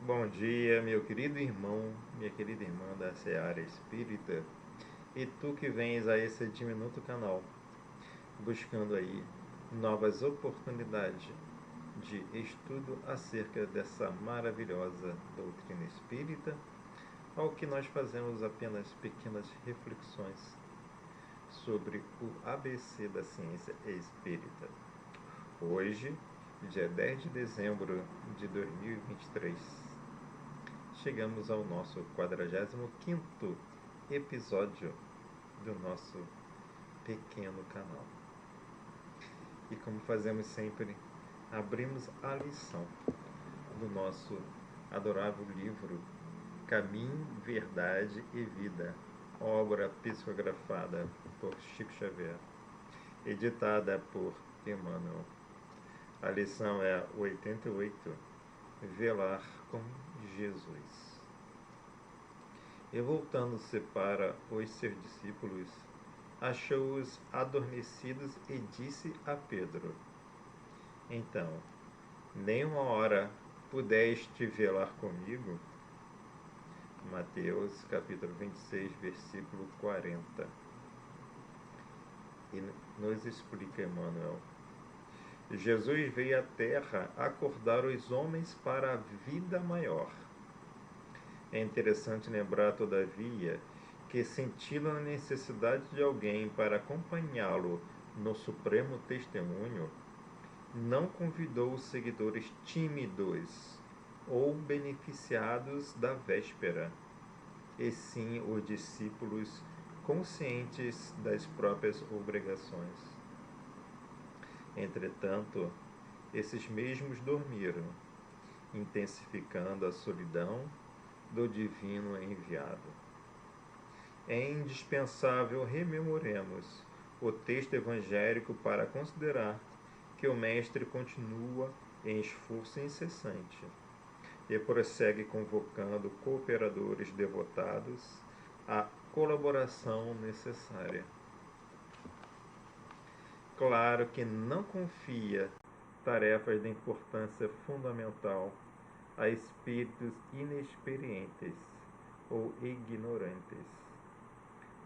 Bom dia, meu querido irmão, minha querida irmã da Seara Espírita, e tu que vens a esse diminuto canal, buscando aí novas oportunidades de estudo acerca dessa maravilhosa doutrina espírita, ao que nós fazemos apenas pequenas reflexões sobre o ABC da ciência espírita. Hoje, dia 10 de dezembro de 2023, chegamos ao nosso 45º episódio do nosso pequeno canal. E como fazemos sempre, abrimos a lição do nosso adorável livro Caminho, Verdade e Vida, obra psicografada por Chico Xavier, editada por Emmanuel. A lição é a 88, Velar com Jesus. E voltando-se para os seus discípulos, achou-os adormecidos e disse a Pedro: Então, nem uma hora pudeste velar comigo? Mateus capítulo 26, versículo 40. E nos explica Emmanuel: Jesus veio à terra acordar os homens para a vida maior. É interessante lembrar, todavia, que, sentindo a necessidade de alguém para acompanhá-lo no supremo testemunho, não convidou os seguidores tímidos ou beneficiados da véspera, e sim os discípulos conscientes das próprias obrigações. Entretanto, esses mesmos dormiram, intensificando a solidão do divino enviado. É indispensável rememoremos o texto evangélico para considerar que o Mestre continua em esforço incessante e prossegue convocando cooperadores devotados à colaboração necessária. Claro que não confia tarefas de importância fundamental a espíritos inexperientes ou ignorantes,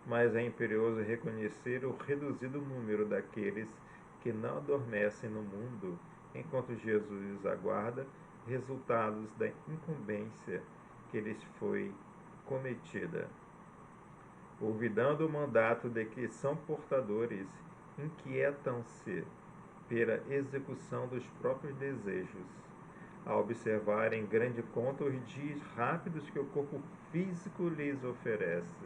mas é imperioso reconhecer o reduzido número daqueles que não adormecem no mundo enquanto Jesus aguarda resultados da incumbência que lhes foi cometida. Olvidando o mandato de que são portadores, inquietam-se pela execução dos próprios desejos, a observar em grande conta os dias rápidos que o corpo físico lhes oferece.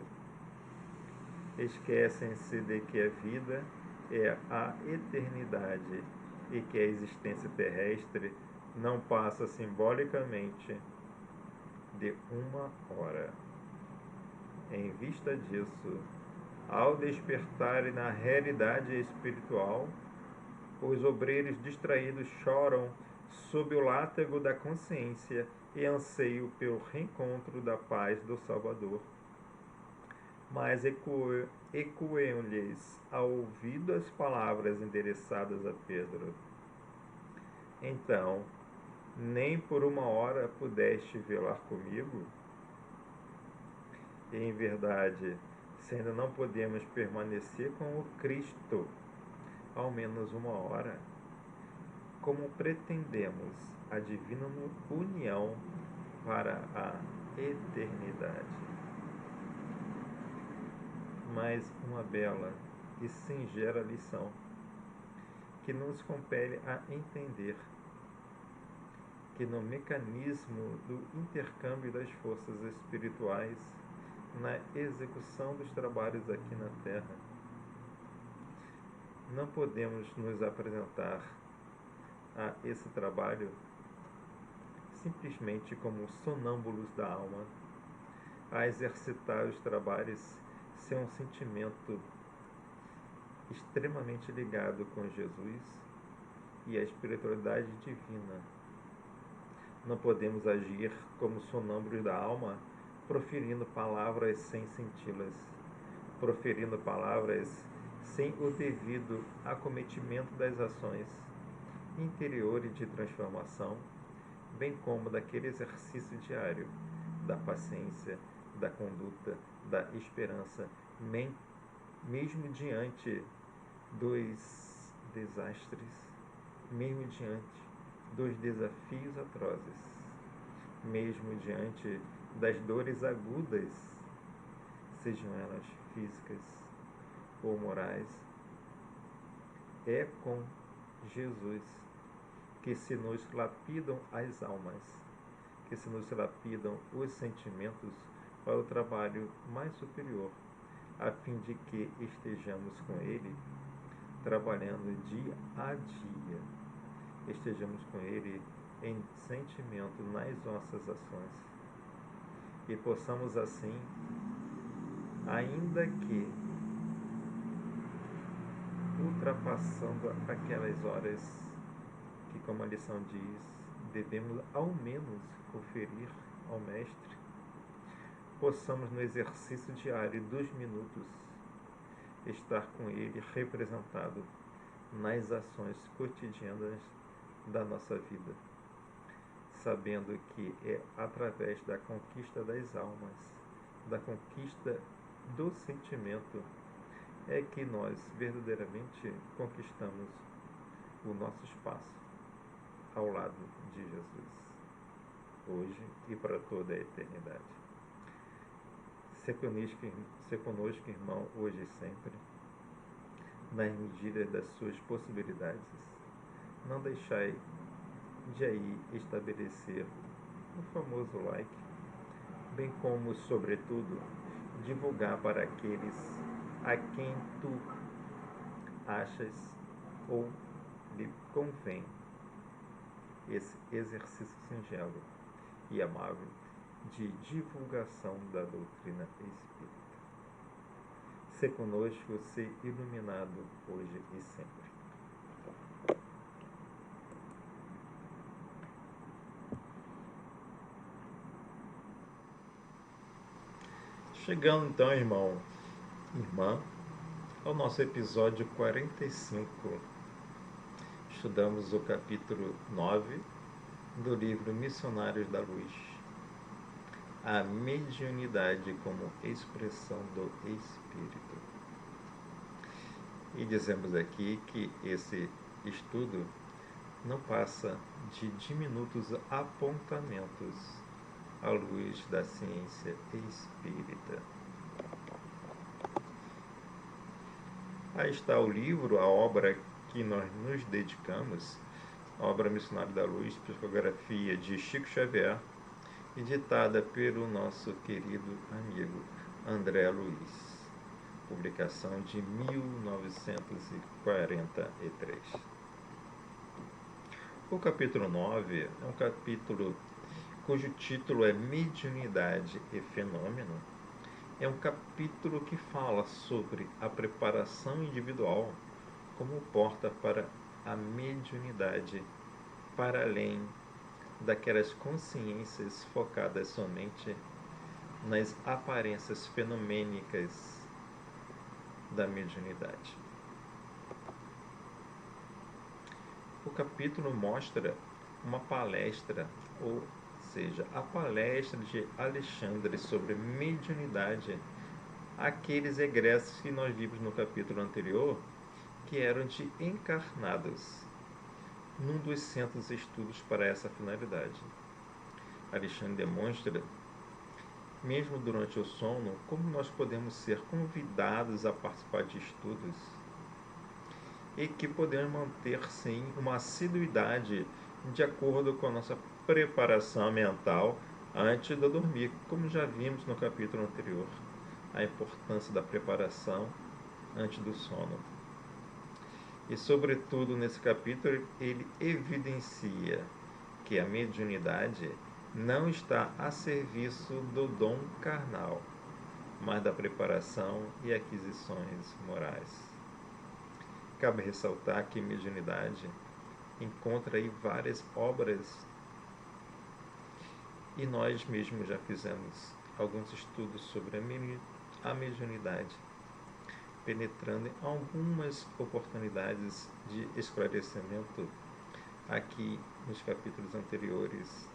Esquecem-se de que a vida é a eternidade e que a existência terrestre não passa simbolicamente de uma hora. Em vista disso, ao despertarem na realidade espiritual, os obreiros distraídos choram sob o látego da consciência e anseio pelo reencontro da paz do Salvador. Mas ecoam-lhes ao ouvido as palavras endereçadas a Pedro: Então, nem por uma hora pudeste velar comigo? E, em verdade, se ainda não podemos permanecer com o Cristo ao menos uma hora, como pretendemos a divina união para a eternidade? Mais uma bela e singela lição que nos compele a entender que no mecanismo do intercâmbio das forças espirituais na execução dos trabalhos aqui na Terra, não podemos nos apresentar a esse trabalho simplesmente como sonâmbulos da alma, a exercitar os trabalhos sem um sentimento extremamente ligado com Jesus e a espiritualidade divina. Não podemos agir como sonâmbulos da alma, proferindo palavras sem senti-las, proferindo palavras sem o devido acometimento das ações interiores de transformação bem como daquele exercício diário da paciência, da conduta, da esperança, mesmo diante dos desastres, mesmo diante dos desafios atrozes, mesmo diante das dores agudas, sejam elas físicas ou morais, é com Jesus que se nos lapidam as almas, que se nos lapidam os sentimentos para o trabalho mais superior, a fim de que estejamos com Ele trabalhando dia a dia, estejamos com Ele em sentimento nas nossas ações e possamos assim, ainda que ultrapassando aquelas horas que, como a lição diz, devemos ao menos conferir ao Mestre, possamos no exercício diário dos minutos estar com Ele representado nas ações cotidianas da nossa vida, sabendo que é através da conquista das almas, da conquista do sentimento, é que nós verdadeiramente conquistamos o nosso espaço ao lado de Jesus, hoje e para toda a eternidade. Se conosco, irmão, hoje e sempre, nas medidas das suas possibilidades. Não deixai de aí estabelecer o famoso like, bem como, sobretudo, divulgar para aqueles a quem tu achas ou lhe convém esse exercício singelo e amável de divulgação da doutrina espírita. Se conosco, ser iluminado hoje e sempre. Chegando então, irmão, irmã, ao nosso episódio 45. Estudamos o capítulo 9 do livro Missionários da Luz, a mediunidade como expressão do Espírito. E dizemos aqui que esse estudo não passa de diminutos apontamentos à luz da ciência espírita. Aí está o livro, a obra que nós nos dedicamos, a obra Missionário da Luz, psicografia de Chico Xavier, editada pelo nosso querido amigo André Luiz, publicação de 1943. O capítulo 9 é um capítulo cujo título é Mediunidade e Fenômeno. É um capítulo que fala sobre a preparação individual como porta para a mediunidade, para além daquelas consciências focadas somente nas aparências fenomênicas da mediunidade. O capítulo mostra uma palestra, ou seja, a palestra de Alexandre sobre mediunidade, aqueles egressos que nós vimos no capítulo anterior, que eram de encarnados, num dos centros de estudos para essa finalidade. Alexandre demonstra, mesmo durante o sono, como nós podemos ser convidados a participar de estudos e que podemos manter, sim, uma assiduidade de acordo com a nossa preparação mental antes de dormir, como já vimos no capítulo anterior, a importância da preparação antes do sono. E, sobretudo, nesse capítulo, ele evidencia que a mediunidade não está a serviço do dom carnal, mas da preparação e aquisições morais. Cabe ressaltar que a mediunidade encontra aí várias obras e nós mesmos já fizemos alguns estudos sobre a mediunidade, penetrando em algumas oportunidades de esclarecimento aqui nos capítulos anteriores,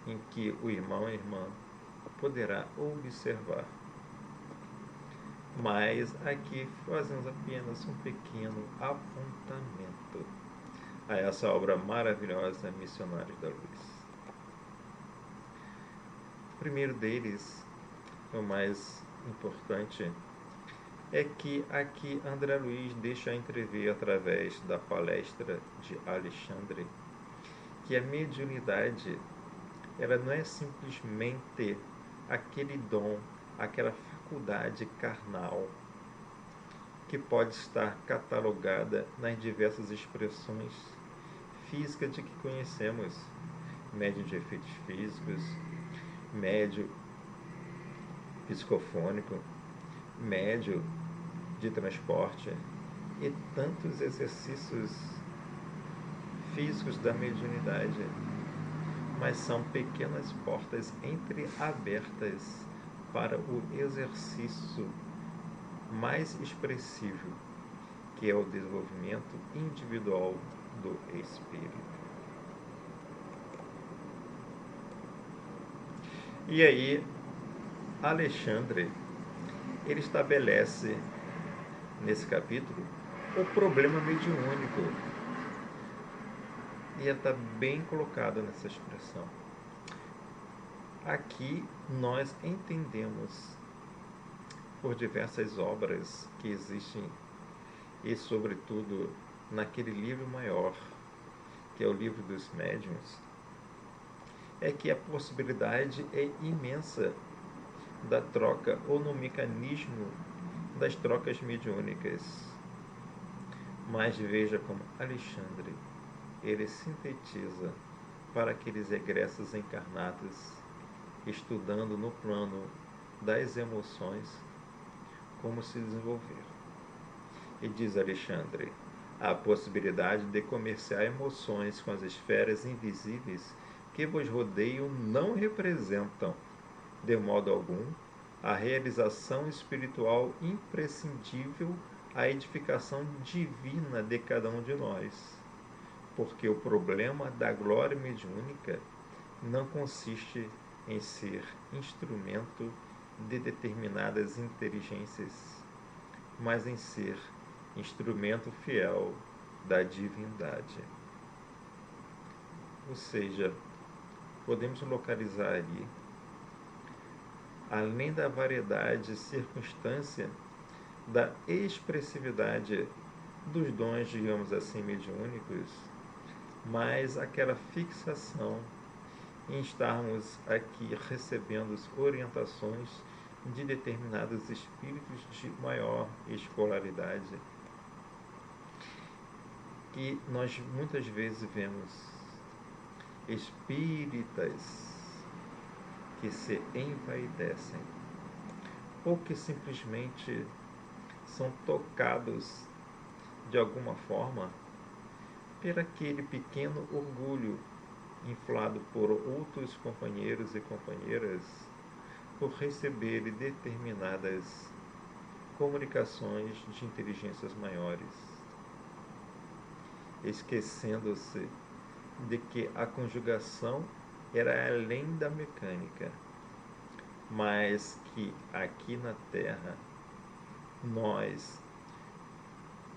em que o irmão e a irmã poderá observar. Mas aqui fazemos apenas um pequeno apontamento a essa obra maravilhosa, Missionários da Luz. O primeiro deles, o mais importante, é que aqui André Luiz deixa entrever através da palestra de Alexandre que a mediunidade ela não é simplesmente aquele dom, aquela faculdade carnal que pode estar catalogada nas diversas expressões físicas de que conhecemos, médium de efeitos físicos, médium psicofônico, médium de transporte e tantos exercícios físicos da mediunidade, mas são pequenas portas entreabertas para o exercício mais expressivo, que é o desenvolvimento individual do espírito. E aí, Alexandre, ele estabelece nesse capítulo o problema mediúnico. E está bem colocado nessa expressão. Aqui nós entendemos por diversas obras que existem e sobretudo naquele livro maior, que é o livro dos médiuns, é que a possibilidade é imensa da troca ou no mecanismo das trocas mediúnicas. Mas veja como Alexandre ele sintetiza para aqueles egressos encarnados estudando no plano das emoções como se desenvolver. E diz Alexandre, a possibilidade de comerciar emoções com as esferas invisíveis que vos rodeiam não representam, de modo algum, a realização espiritual imprescindível à edificação divina de cada um de nós. Porque o problema da glória mediúnica não consiste em ser instrumento de determinadas inteligências, mas em ser instrumento fiel da divindade. Ou seja, podemos localizar ali, além da variedade e circunstância, da expressividade dos dons, digamos assim, mediúnicos, mas aquela fixação em estarmos aqui recebendo orientações de determinados espíritos de maior escolaridade, que nós muitas vezes vemos espíritas que se envaidecem ou que simplesmente são tocados de alguma forma por aquele pequeno orgulho inflado por outros companheiros e companheiras por receberem determinadas comunicações de inteligências maiores, esquecendo-se de que a conjugação era além da mecânica, mas que aqui na Terra nós,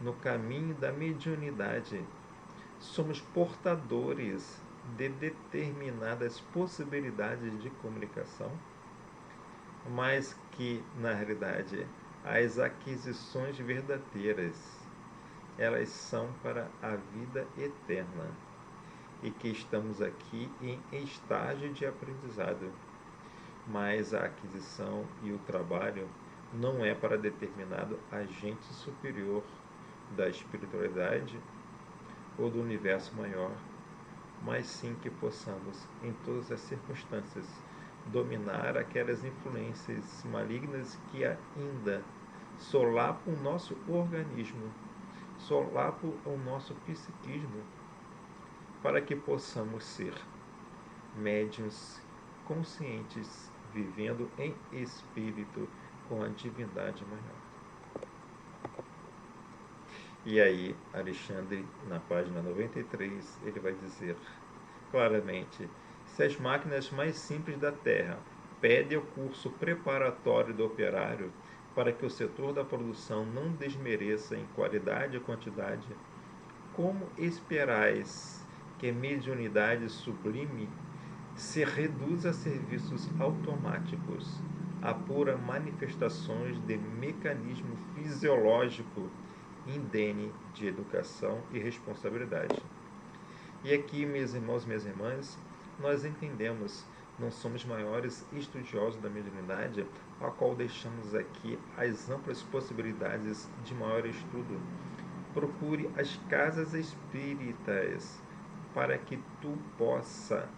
no caminho da mediunidade, somos portadores de determinadas possibilidades de comunicação, mas que, na realidade, as aquisições verdadeiras, elas são para a vida eterna e que estamos aqui em estágio de aprendizado, mas a aquisição e o trabalho não é para determinado agente superior da espiritualidade ou do universo maior, mas sim que possamos, em todas as circunstâncias, dominar aquelas influências malignas que ainda solapam o nosso organismo, solapam o nosso psiquismo, para que possamos ser médiuns conscientes, vivendo em espírito com a divindade maior. E aí, Alexandre, na página 93, ele vai dizer claramente: se as máquinas mais simples da Terra pedem o curso preparatório do operário para que o setor da produção não desmereça em qualidade e quantidade, como esperais que a mediunidade sublime se reduza a serviços automáticos, a pura manifestações de mecanismo fisiológico indene de educação e responsabilidade? E aqui, meus irmãos, minhas irmãs, nós entendemos, não somos maiores estudiosos da mediunidade, a qual deixamos aqui as amplas possibilidades de maior estudo. Procure as casas espíritas para que tu possa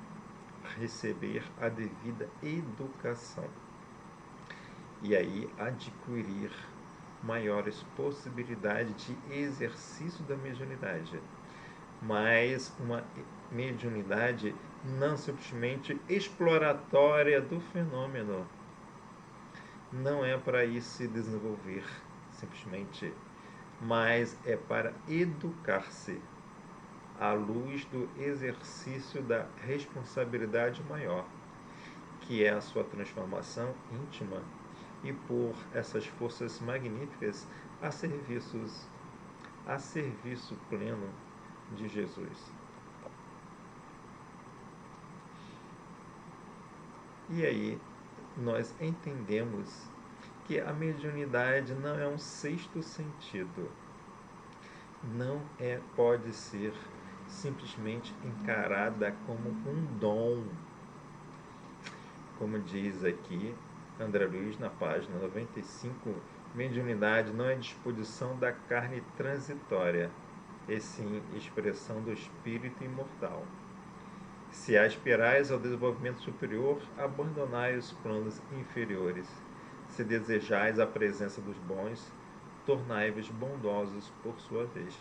receber a devida educação e aí adquirir maiores possibilidades de exercício da mediunidade, mas uma mediunidade não simplesmente exploratória do fenômeno. Não é para isso se desenvolver simplesmente, mas é para educar-se à luz do exercício da responsabilidade maior, que é a sua transformação íntima, e por essas forças magníficas a serviço pleno de Jesus. E aí nós entendemos que a mediunidade não é um sexto sentido, não pode ser simplesmente encarada como um dom, como diz aqui André Luiz na página 95. Mediunidade não é disposição da carne transitória, e sim expressão do espírito imortal. Se aspirais ao desenvolvimento superior, abandonai os planos inferiores. Se desejais a presença dos bons, tornai-vos bondosos por sua vez.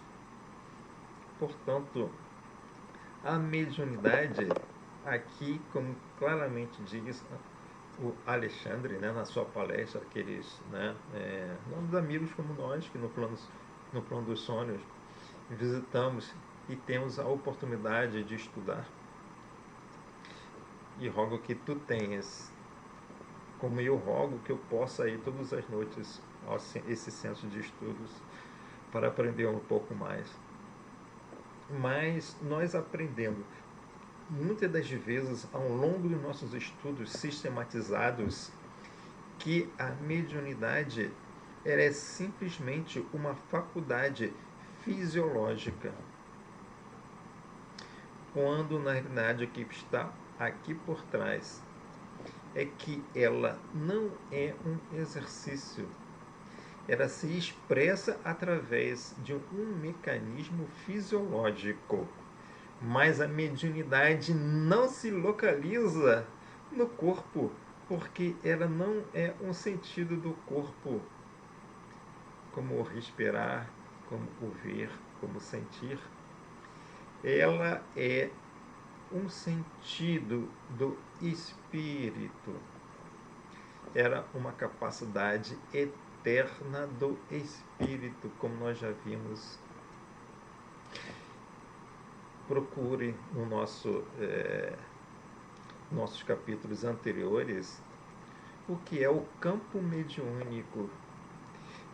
Portanto, a mediunidade, aqui, como claramente diz o Alexandre, né, na sua palestra, aqueles nossos amigos como nós, que no plano dos sonhos visitamos e temos a oportunidade de estudar. E rogo que tu tenhas, como eu rogo que eu possa ir todas as noites a esse centro de estudos para aprender um pouco mais. Mas nós aprendendo muitas das vezes ao longo dos nossos estudos sistematizados que a mediunidade ela é simplesmente uma faculdade fisiológica, quando na realidade o que está aqui por trás é que ela não é um exercício, ela se expressa através de um mecanismo fisiológico, mas a mediunidade não se localiza no corpo, porque ela não é um sentido do corpo, como o respirar, como o ver, como sentir. Ela é um sentido do espírito. Era uma capacidade eterna do espírito, como nós já vimos. Procure no nossos capítulos anteriores o que é o campo mediúnico,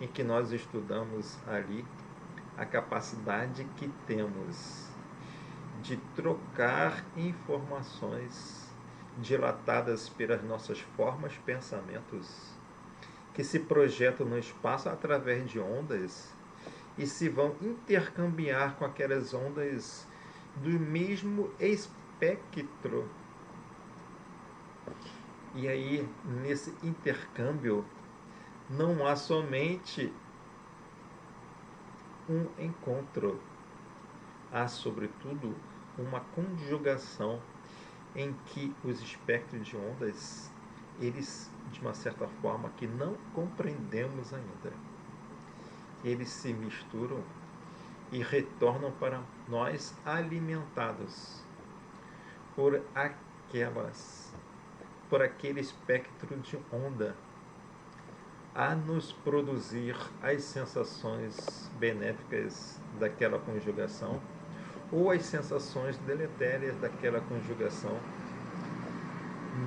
em que nós estudamos ali a capacidade que temos de trocar informações dilatadas pelas nossas formas, pensamentos, que se projetam no espaço através de ondas e se vão intercambiar com aquelas ondas do mesmo espectro. E aí, nesse intercâmbio, não há somente um encontro, há, sobretudo, uma conjugação em que os espectros de ondas, eles, de uma certa forma, que não compreendemos ainda, eles se misturam e retornam para nós alimentados por aquele espectro de onda, a nos produzir as sensações benéficas daquela conjugação ou as sensações deletérias daquela conjugação,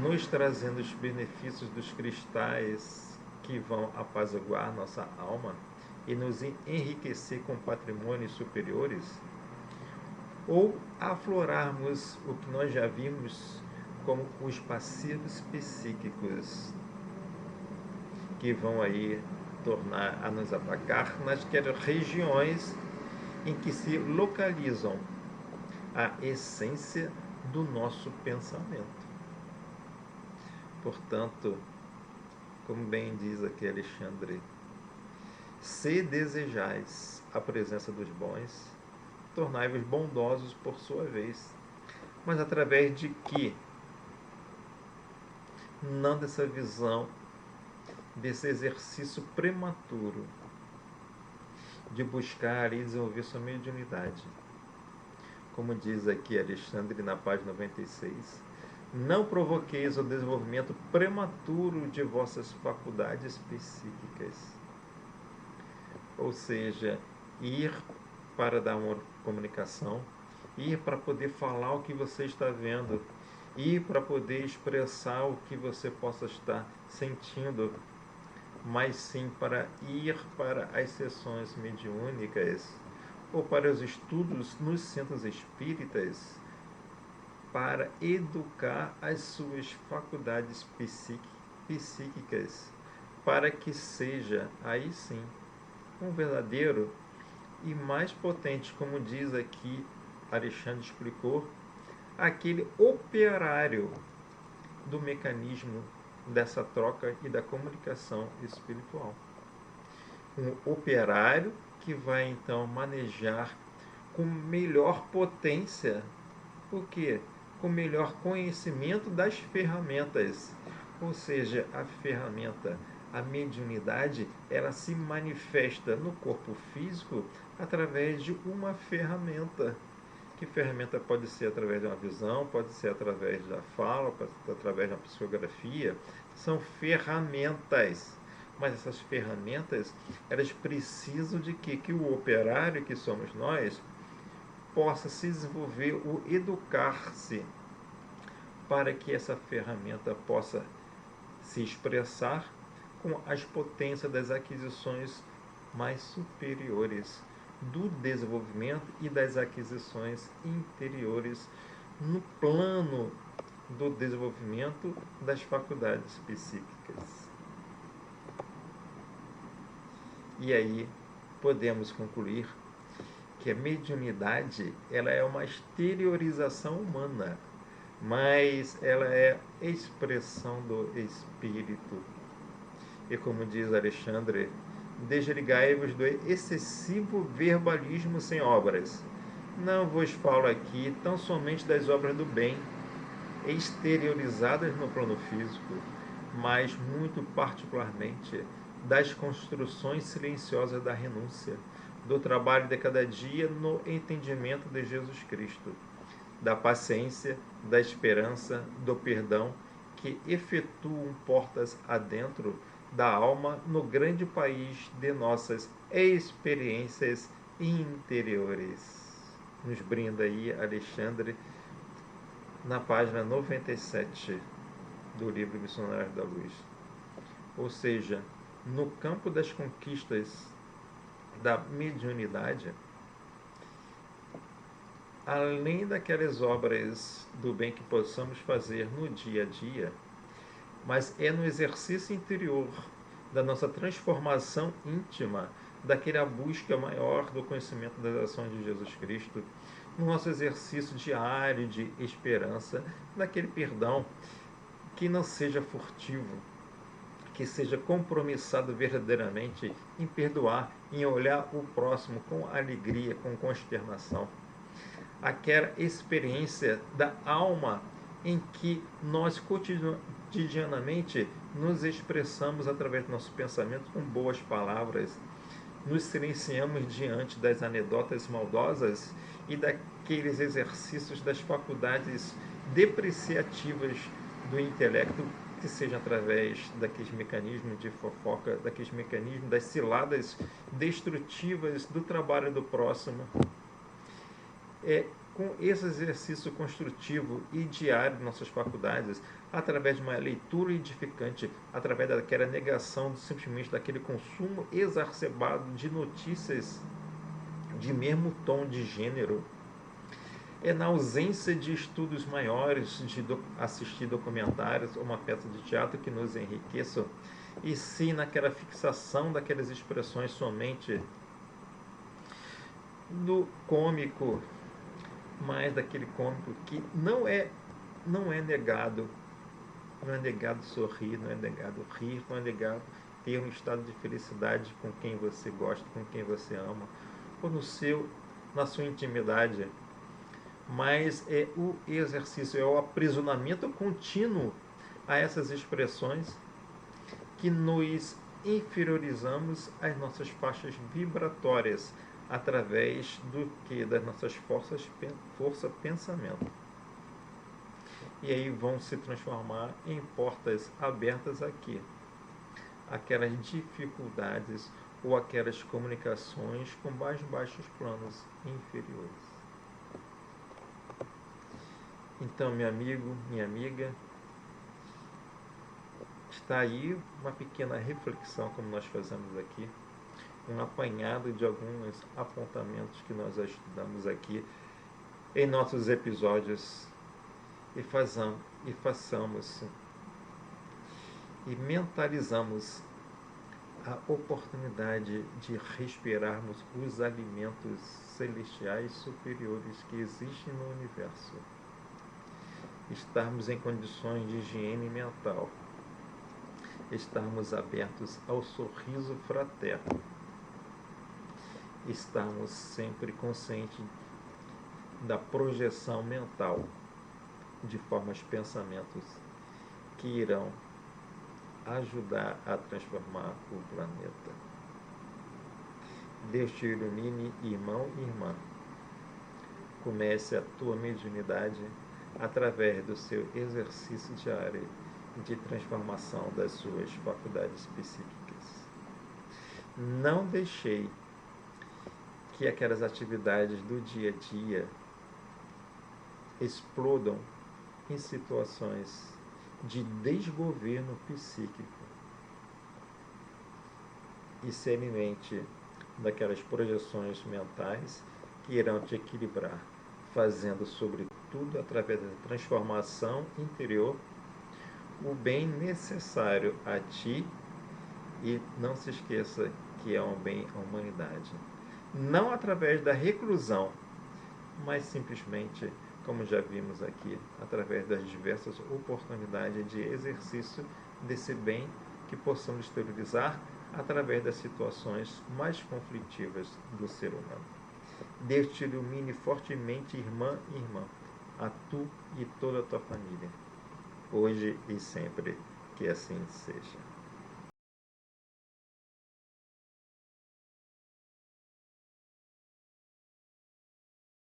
nos trazendo os benefícios dos cristais que vão apaziguar nossa alma e nos enriquecer com patrimônios superiores, ou aflorarmos o que nós já vimos como os passivos psíquicos, que vão aí tornar a nos atacar nasquelas regiões em que se localizam a essência do nosso pensamento. Portanto, como bem diz aqui Alexandre, se desejais a presença dos bons, tornai-vos bondosos por sua vez, mas através de que? Não dessa visão, desse exercício prematuro de buscar e desenvolver sua mediunidade. Como diz aqui Alexandre na página 96, não provoqueis o desenvolvimento prematuro de vossas faculdades psíquicas. Ou seja, ir para dar uma comunicação, ir para poder falar o que você está vendo, ir para poder expressar o que você possa estar sentindo, mas sim para ir para as sessões mediúnicas ou para os estudos nos centros espíritas para educar as suas faculdades psíquicas, para que seja, aí sim, um verdadeiro e mais potente, como diz aqui Alexandre explicou, aquele operário do mecanismo dessa troca e da comunicação espiritual. Um operário que vai então manejar com melhor potência, o quê? Com melhor conhecimento das ferramentas. Ou seja, a ferramenta, a mediunidade, ela se manifesta no corpo físico através de uma ferramenta. Que ferramenta pode ser através de uma visão, pode ser através da fala, pode ser através de uma psicografia. São ferramentas. Mas essas ferramentas, elas precisam de quê? Que o operário que somos nós possa se desenvolver, o educar-se, para que essa ferramenta possa se expressar com as potências das aquisições mais superiores, do desenvolvimento e das aquisições interiores no plano do desenvolvimento das faculdades psíquicas. E aí podemos concluir que a mediunidade, ela é uma exteriorização humana, mas ela é expressão do espírito. E como diz Alexandre, desligai-vos do excessivo verbalismo sem obras. Não vos falo aqui tão somente das obras do bem, exteriorizadas no plano físico, mas muito particularmente das construções silenciosas da renúncia, do trabalho de cada dia no entendimento de Jesus Cristo, da paciência, da esperança, do perdão, que efetuam portas adentro da alma no grande país de nossas experiências interiores. Nos brinda aí Alexandre na página 97 do livro Missionários da Luz. Ou seja, no campo das conquistas da mediunidade, além daquelas obras do bem que possamos fazer no dia a dia, mas é no exercício interior da nossa transformação íntima, daquela busca maior do conhecimento das ações de Jesus Cristo, no nosso exercício diário de esperança, daquele perdão que não seja furtivo, que seja compromissado verdadeiramente em perdoar, em olhar o próximo com alegria, com consternação. Aquela experiência da alma em que nós cotidianamente nos expressamos através do nosso pensamento com boas palavras, nos silenciamos diante das anedotas maldosas e daqueles exercícios das faculdades depreciativas do intelecto que seja através daqueles mecanismos de fofoca, daqueles mecanismos das ciladas destrutivas do trabalho do próximo. Com esse exercício construtivo e diário de nossas faculdades, através de uma leitura edificante, através daquela negação simplesmente daquele consumo exacerbado de notícias de mesmo tom de gênero, na ausência de estudos maiores, de assistir documentários ou uma peça de teatro que nos enriqueçam, e sim naquela fixação daquelas expressões somente do cômico, mas daquele cômico que não é negado, não é negado sorrir, não é negado rir, não é negado ter um estado de felicidade com quem você gosta, com quem você ama, ou na sua intimidade. Mas é o exercício, é o aprisionamento contínuo a essas expressões que nos inferiorizamos às nossas faixas vibratórias através do que? Das nossas força pensamento. E aí vão se transformar em portas abertas aqui. Aquelas dificuldades ou aquelas comunicações com mais baixos planos inferiores. Então, meu amigo, minha amiga, está aí uma pequena reflexão, como nós fazemos aqui, um apanhado de alguns apontamentos que nós estudamos aqui em nossos episódios e façamos e mentalizamos a oportunidade de respirarmos os alimentos celestiais superiores que existem no universo. Estarmos em condições de higiene mental, estarmos abertos ao sorriso fraterno, estarmos sempre conscientes da projeção mental de formas pensamentos que irão ajudar a transformar o planeta. Deus te ilumine, irmão e irmã. Comece a tua mediunidade através do seu exercício diário de transformação das suas faculdades psíquicas. Não deixei que aquelas atividades do dia a dia explodam em situações de desgoverno psíquico e se alimente daquelas projeções mentais que irão te equilibrar, fazendo sobretudo através da transformação interior o bem necessário a ti, e não se esqueça que é um bem à humanidade. Não através da reclusão, mas simplesmente, como já vimos aqui, através das diversas oportunidades de exercício desse bem que possamos exteriorizar através das situações mais conflitivas do ser humano. Deus te ilumine fortemente, irmã e irmã, a tu e toda a tua família, hoje e sempre, que assim seja.